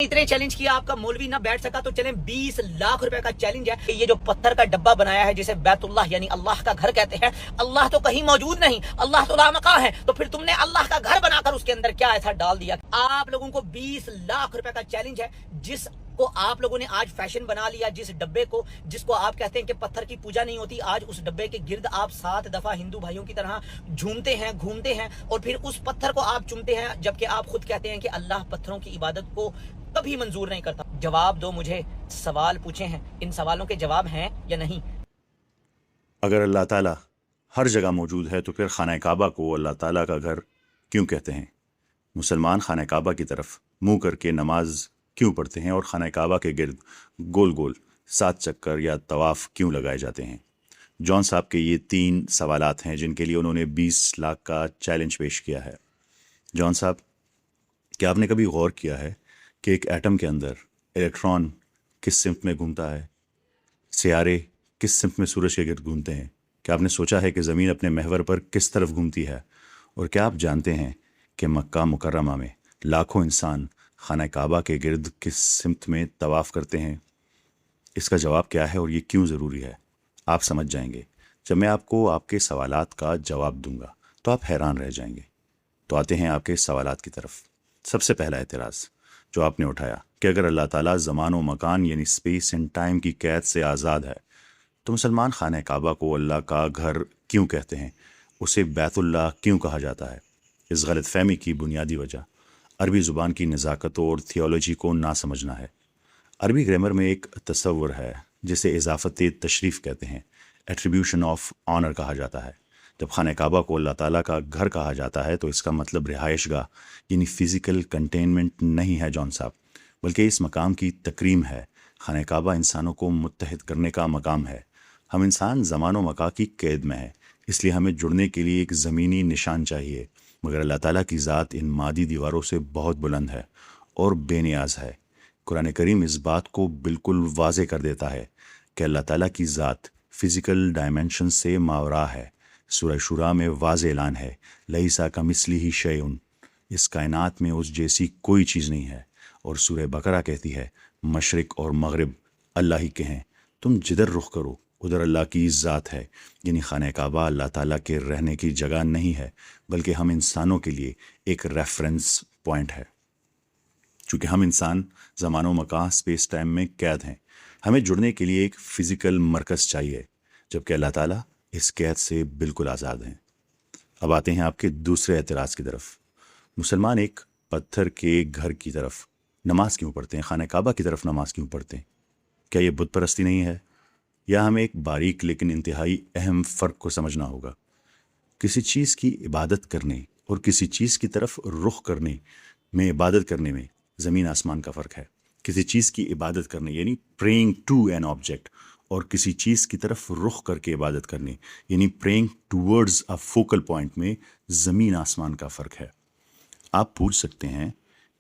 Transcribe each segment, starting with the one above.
इतने चैलेंज किया, आपका मौलवी ना बैठ सका तो चलें 20 लाख रुपए का चैलेंज है। ये जो पत्थर का डब्बा बनाया है जिसे बैतुल्लाह यानी अल्लाह का घर कहते हैं, अल्लाह तो कहीं मौजूद नहीं, अल्लाह तो लामका है, तो फिर तुमने अल्लाह का घर बनाकर उसके अंदर क्या ऐसा डाल दिया। आप लोगों को 20 लाख रुपए का चैलेंज है, जिसको आप लोगों ने आज फैशन बना लिया, जिस डब्बे को, जिसको आप कहते हैं कि पत्थर की पूजा नहीं होती, आज उस डब्बे के गिर्द आप 7 दफा हिंदू भाइयों की तरह झूमते हैं, घूमते हैं, और फिर उस पत्थर को आप चूमते हैं, जबकि आप खुद कहते हैं कि अल्लाह पत्थरों की इबादत को कभी मंजूर नहीं करता। जवाब दो मुझे, सवाल पूछे हैं, इन सवालों के जवाब हैं या नहीं। अगर अल्लाह ताला हर जगह मौजूद है तो फिर खाना काबा को अल्लाह ताला का घर क्यों कहते हैं? मुसलमान खाना काबा की तरफ मुंह करके नमाज क्यों पढ़ते हैं और खाना काबा के गिर्द गोल गोल 7 चक्कर या तवाफ़ क्यों लगाए जाते हैं? जॉन साहब के ये 3 सवालात हैं जिनके लिए उन्होंने 20 लाख का चैलेंज पेश किया है। जॉन साहब, क्या आपने कभी गौर किया है कि एक एटम के अंदर इलेक्ट्रॉन किस सिमत में घूमता है, सियारे किस सिमत में सूरज के गिर्द घूमते हैं? क्या आपने सोचा है कि ज़मीन अपने महवर पर किस तरफ घूमती है? और क्या आप जानते हैं कि मक्का मुकर्रमा में लाखों इंसान खाना काबा के गिर्द किस सिमत में तवाफ़ करते हैं? इसका जवाब क्या है और ये क्यों ज़रूरी है, आप समझ जाएंगे। जब मैं आपको आपके सवालात का जवाब दूंगा तो आप हैरान रह जाएंगे। तो आते हैं आपके सवालात की तरफ। सबसे पहला एतराज़ जो आपने उठाया कि अगर अल्लाह ताला ज़मान व मकान यानी स्पेस एंड टाइम की कैद से आज़ाद है तो मुसलमान खाना काबा को अल्लाह का घर क्यों कहते हैं, उसे बैतुल्लाह क्यों कहा जाता है? इस गलत फहमी की बुनियादी वजह अरबी ज़ुबान की नज़ाकत और थियोलॉजी को ना समझना है। अरबी ग्रामर में एक तसव्वुर है जिसे इजाफ़त तशरीफ़ कहते हैं, एट्रीब्यूशन ऑफ ऑनर कहा जाता है। जब खाना काबा को अल्लाह ताला का घर कहा जाता है तो इसका मतलब रिहाइशगाह यानी फ़िज़िकल कंटेनमेंट नहीं है जॉन साहब, बल्कि इस मकाम की तकरीम है। खाना काबा इंसानों को मुत्तहिद करने का मकाम है। हम इंसान ज़मान व मका की कैद में है, इसलिए हमें जुड़ने के लिए एक ज़मीनी निशान चाहिए, मगर अल्लाह ताला की ज़ात इन मादी दीवारों से बहुत बुलंद है और बेनियाज है। कुरान करीम इस बात को बिल्कुल वाज़े कर देता है कि अल्लाह ताला की ज़ात फ़िज़िकल डायमेंशन से मावरा है। सूरह शुरा में वाज़े ऐलान है, लईसा कमिस्लिही शैउन, इस कायनात में उस जैसी कोई चीज़ नहीं है। और सूरह बकरा कहती है, मशरिक़ और मगरिब अल्लाह ही के हैं, तुम जिधर रुख करो उधर अल्लाह की ज़ात है। यानी खाना काबा अल्लाह ताला के रहने की जगह नहीं है, बल्कि हम इंसानों के लिए एक रेफरेंस पॉइंट है। चूँकि हम इंसान ज़मान व मकान स्पेस टाइम में कैद हैं, हमें जुड़ने के लिए एक फ़िज़िकल मरकज़ चाहिए, जबकि अल्लाह ताला इस कैद से बिल्कुल आज़ाद हैं। अब आते हैं आपके दूसरे एतराज़ की तरफ। मुसलमान एक पत्थर के घर की तरफ नमाज क्यों पढ़ते हैं, खाना काबा की तरफ नमाज क्यों पढ़ते हैं? क्या ये बुत परस्ती नहीं है? या हमें एक बारीक लेकिन इंतहाई अहम फ़र्क को समझना होगा। किसी चीज़ की इबादत करने और किसी चीज़ की तरफ रुख करने में, इबादत करने में ज़मीन आसमान का फ़र्क है। किसी चीज़ की इबादत करने यानी प्रेइंग टू एन ऑब्जेक्ट, और किसी चीज़ की तरफ रुख करके इबादत करने यानी praying towards a focal point में ज़मीन आसमान का फ़र्क है। आप पूछ सकते हैं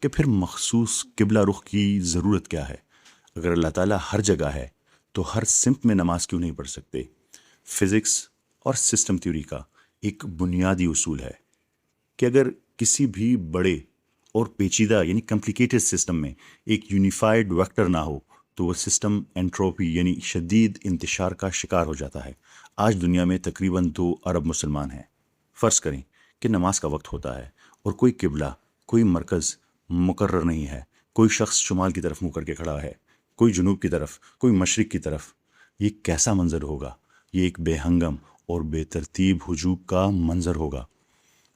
कि फिर मखसूस किबला रुख की ज़रूरत क्या है? अगर अल्लाह ताला हर जगह है तो हर सिमत में नमाज क्यों नहीं पढ़ सकते? फ़िज़िक्स और सिस्टम थ्योरी का एक बुनियादी उसूल है कि अगर किसी भी बड़े और पेचीदा यानी कॉम्प्लिकेटेड सिस्टम में एक यूनिफाइड वेक्टर ना हो तो वह सिस्टम एंट्रोपी यानी शदीद इंतशार का शिकार हो जाता है। आज दुनिया में तकरीबन 2 अरब मुसलमान हैं। फ़र्ज़ करें कि नमाज का वक्त होता है और कोई किबला, कोई मरकज़ मुकर्रर नहीं है। कोई शख्स शुमाल की तरफ मुँह करके खड़ा है, कोई जुनूब की तरफ, कोई मशरिक़ की तरफ। ये कैसा मंज़र होगा? ये एक बेहंगम और बेतरतीब हुजूम का मंज़र होगा।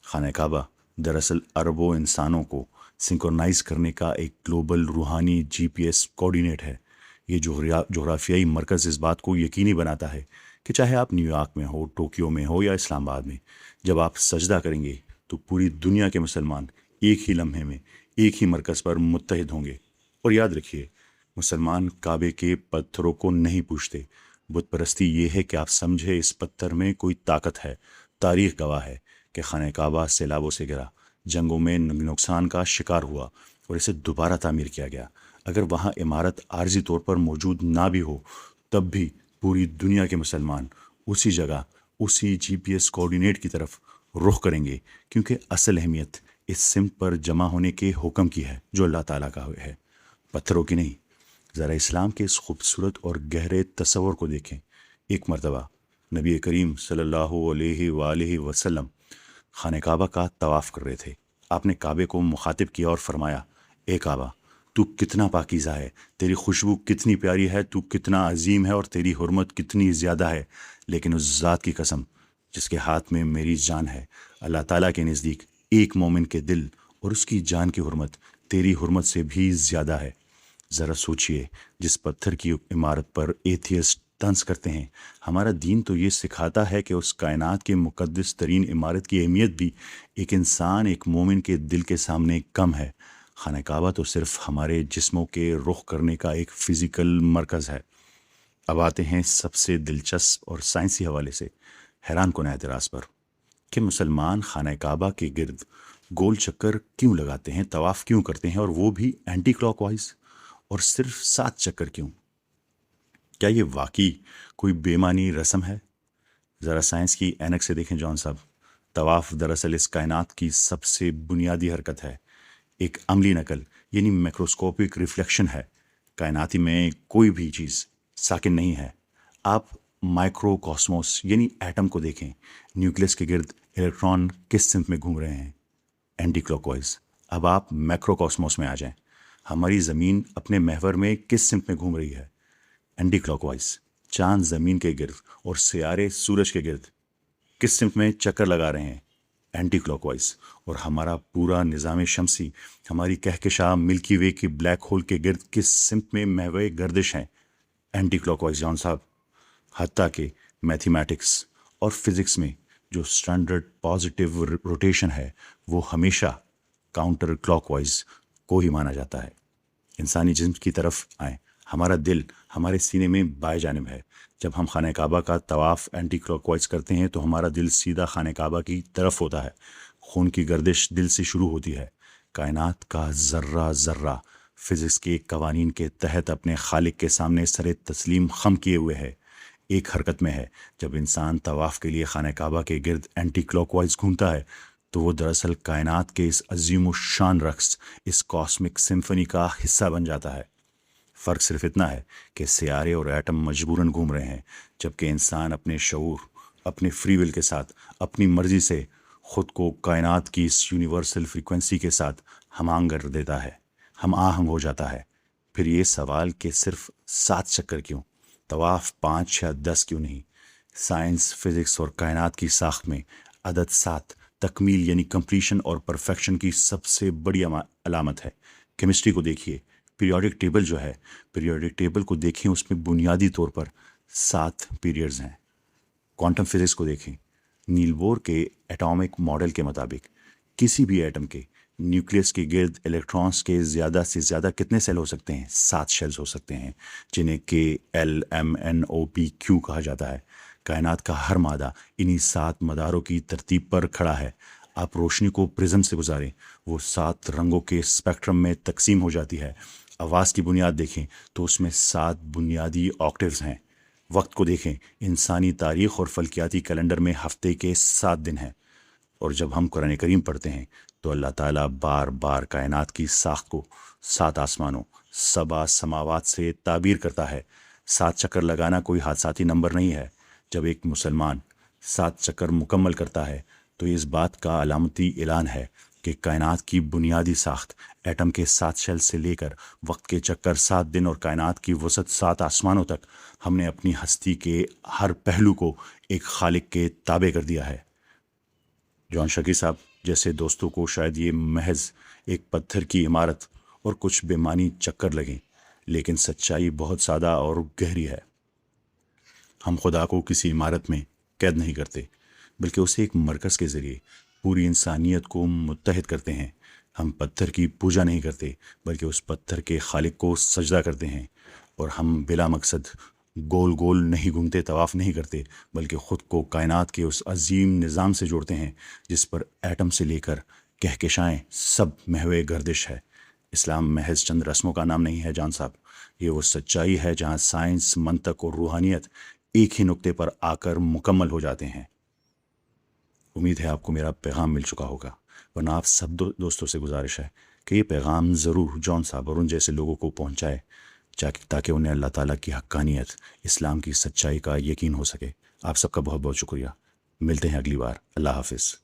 खाना काबा दरअसल अरबों इंसानों को सिंक्रोनाइज़ करने का एक ग्लोबल रूहानी GPS कोऑर्डिनेट है। ये जोग्राफियाई मरकज़ इस बात को यकीनी बनाता है कि चाहे आप न्यूयॉर्क में हो, टोक्यो में हो या इस्लामाबाद में, जब आप सजदा करेंगे तो पूरी दुनिया के मुसलमान एक ही लम्हे में एक ही मरकज़ पर मुत्तहिद होंगे। और याद रखिए, मुसलमान काबे के पत्थरों को नहीं पूछते। बुत परस्ती ये है कि आप समझे इस पत्थर में कोई ताकत है। तारीख़ गवाह है कि खाना काबा सैलाबों से गिरा, जंगों में नुकसान का शिकार हुआ और इसे दोबारा तामीर किया गया। अगर वहाँ इमारत आर्जी तौर पर मौजूद ना भी हो तब भी पूरी दुनिया के मुसलमान उसी जगह, उसी GPS कोऑर्डिनेट की तरफ रुख करेंगे, क्योंकि असल अहमियत इस सिमत पर जमा होने के हुक्म की है जो अल्लाह ताला का है। پتھروں کی نہیں. ذرا اسلام کے اس خوبصورت اور گہرے تصور کو دیکھیں. ایک مرتبہ نبی کریم صلی اللہ علیہ وآلہ وسلم خانہ کعبہ کا طواف کر رہے تھے. آپ نے کعبے کو مخاطب کیا اور فرمایا: اے کعبہ، تو کتنا پاکیزہ ہے، تیری خوشبو کتنی پیاری ہے، تو کتنا عظیم ہے اور تیری حرمت کتنی زیادہ ہے. لیکن اس ذات کی قسم جس کے ہاتھ میں میری جان ہے، اللہ تعالیٰ کے نزدیک ایک مومن کے دل اور اس کی جان کی حرمت تیری حرمت سے بھی زیادہ ہے. ذرا سوچئے، جس پتھر کی عمارت پر ایتھیسٹ طنز کرتے ہیں، ہمارا دین تو یہ سکھاتا ہے کہ اس کائنات کے مقدس ترین عمارت کی اہمیت بھی ایک انسان، ایک مومن کے دل کے سامنے کم ہے. خانہ کعبہ تو صرف ہمارے جسموں کے رخ کرنے کا ایک فزیکل مرکز ہے. اب آتے ہیں سب سے دلچسپ اور سائنسی حوالے سے حیران کن اعتراض پر کہ مسلمان خانہ کعبہ کے گرد گول چکر کیوں لگاتے ہیں، طواف کیوں کرتے ہیں، اور وہ بھی اینٹی کلاک وائز، اور صرف 7 چکر کیوں؟ کیا یہ واقعی کوئی بے معنی رسم ہے؟ ذرا سائنس کی اینک سے دیکھیں جان صاحب. طواف دراصل اس کائنات کی سب سے بنیادی حرکت ہے، ایک عملی نقل یعنی میکروسکوپک ریفلیکشن ہے. کائناتی میں کوئی بھی چیز ساکن نہیں ہے. آپ مائکرو کاسموس یعنی ایٹم کو دیکھیں، نیوکلیس کے گرد الیکٹران کس سمت میں گھوم رہے ہیں؟ Anticlockwise. اب آپ میکرو کاسموس میں آ جائیں، ہماری زمین اپنے محور میں کس سمت میں گھوم رہی ہے؟ Anticlockwise. چاند زمین کے گرد اور سیارے سورج کے گرد کس سمت میں چکر لگا رہے ہیں؟ Anticlockwise. اور ہمارا پورا نظام شمسی، ہماری کہکشاں ملکی وے کے بلیک ہول کے گرد کس سمت میں محور گردش ہیں؟ اینٹی کلاک وائز جان صاحب. حتیٰ کہ میتھمیٹکس اور فزکس میں جو اسٹینڈرڈ پازیٹیو روٹیشن ہے وہ ہمیشہ کاؤنٹر کلاک وائز کو ہی مانا جاتا ہے. انسانی جسم کی طرف آئیں، ہمارا دل ہمارے سینے میں بائیں جانب ہے. جب ہم خانہ کعبہ کا طواف اینٹی کلاک وائز کرتے ہیں تو ہمارا دل سیدھا خانہ کعبہ کی طرف ہوتا ہے. خون کی گردش دل سے شروع ہوتی ہے. کائنات کا ذرہ ذرہ فزکس کے قوانین کے تحت اپنے خالق کے سامنے سر تسلیم خم کیے ہوئے ہے، ایک حرکت میں ہے. جب انسان طواف کے لیے خانہ کعبہ کے گرد اینٹی کلاک وائز گھومتا ہے تو وہ دراصل کائنات کے اس عظیم و شان رقص، اس کاسمک سمفنی کا حصہ بن جاتا ہے. فرق صرف اتنا ہے کہ سیارے اور ایٹم مجبوراً گھوم رہے ہیں، جبکہ انسان اپنے شعور، اپنے فری ول کے ساتھ، اپنی مرضی سے خود کو کائنات کی اس یونیورسل فریکوینسی کے ساتھ ہم آہنگ کر دیتا ہے، ہم آہنگ ہو جاتا ہے. پھر یہ سوال کہ صرف 7 چکر کیوں، طواف 5 یا 10 کیوں نہیں؟ سائنس، فزکس اور کائنات کی ساخت میں عدد 7 تکمیل یعنی کمپلیشن اور پرفیکشن کی سب سے بڑی علامت ہے. کیمسٹری کو دیکھیے، پیریوڈک ٹیبل جو ہے، پیریوڈک ٹیبل کو دیکھیں، اس میں بنیادی طور پر 7 پیریڈز ہیں. کوانٹم فزکس کو دیکھیں، نیل بور کے ایٹامک ماڈل کے مطابق کسی بھی ایٹم کے نیوکلیس کے گرد الیکٹرانز کے زیادہ سے زیادہ کتنے سیل ہو سکتے ہیں؟ 7 شیلز ہو سکتے ہیں، جنہیں KLMNOPQ کہا جاتا ہے. کائنات کا ہر مادہ انہی 7 مداروں کی ترتیب پر کھڑا ہے. آپ روشنی کو پرزم سے گزاریں، وہ 7 رنگوں کے اسپیکٹرم میں تقسیم ہو جاتی ہے. آواز کی بنیاد دیکھیں تو اس میں 7 بنیادی آکٹیوز ہیں. وقت کو دیکھیں، انسانی تاریخ اور فلکیاتی کیلنڈر میں ہفتے کے 7 دن ہیں. اور جب ہم قرآن کریم پڑھتے ہیں تو اللہ تعالیٰ بار بار کائنات کی ساخت کو 7 آسمانوں، 7 سماوات سے تعبیر کرتا ہے. 7 چکر لگانا کوئی حادثاتی نمبر نہیں ہے. جب ایک مسلمان 7 چکر مکمل کرتا ہے تو اس بات کا علامتی اعلان ہے کہ کائنات کی بنیادی ساخت، ایٹم کے 7 شیل سے لے کر وقت کے چکر 7 دن اور کائنات کی وسعت 7 آسمانوں تک، ہم نے اپنی ہستی کے ہر پہلو کو ایک خالق کے تابع کر دیا ہے. جان شکی صاحب جیسے دوستوں کو شاید یہ محض ایک پتھر کی عمارت اور کچھ بے معنی چکر لگیں، لیکن سچائی بہت سادہ اور گہری ہے. ہم خدا کو کسی عمارت میں قید نہیں کرتے، بلکہ اسے ایک مرکز کے ذریعے پوری انسانیت کو متحد کرتے ہیں. ہم پتھر کی پوجا نہیں کرتے، بلکہ اس پتھر کے خالق کو سجدہ کرتے ہیں. اور ہم بلا مقصد گول گول نہیں گھومتے، طواف نہیں کرتے، بلکہ خود کو کائنات کے اس عظیم نظام سے جوڑتے ہیں جس پر ایٹم سے لے کر کہکشائیں سب محور گردش ہے. اسلام محض چند رسموں کا نام نہیں ہے جان صاحب، یہ وہ سچائی ہے جہاں سائنس، منطق اور روحانیت ایک ہی نقطے پر آ کر مکمل ہو جاتے ہیں. امید ہے آپ کو میرا پیغام مل چکا ہوگا، ورنہ آپ سب دوستوں سے گزارش ہے کہ یہ پیغام ضرور جان صاحب اور ان جیسے لوگوں کو پہنچائے تاکہ انہیں اللہ تعالیٰ کی حقانیت، اسلام کی سچائی کا یقین ہو سکے۔ آپ سب کا بہت بہت شکریہ۔ ملتے ہیں اگلی بار۔ اللہ حافظ۔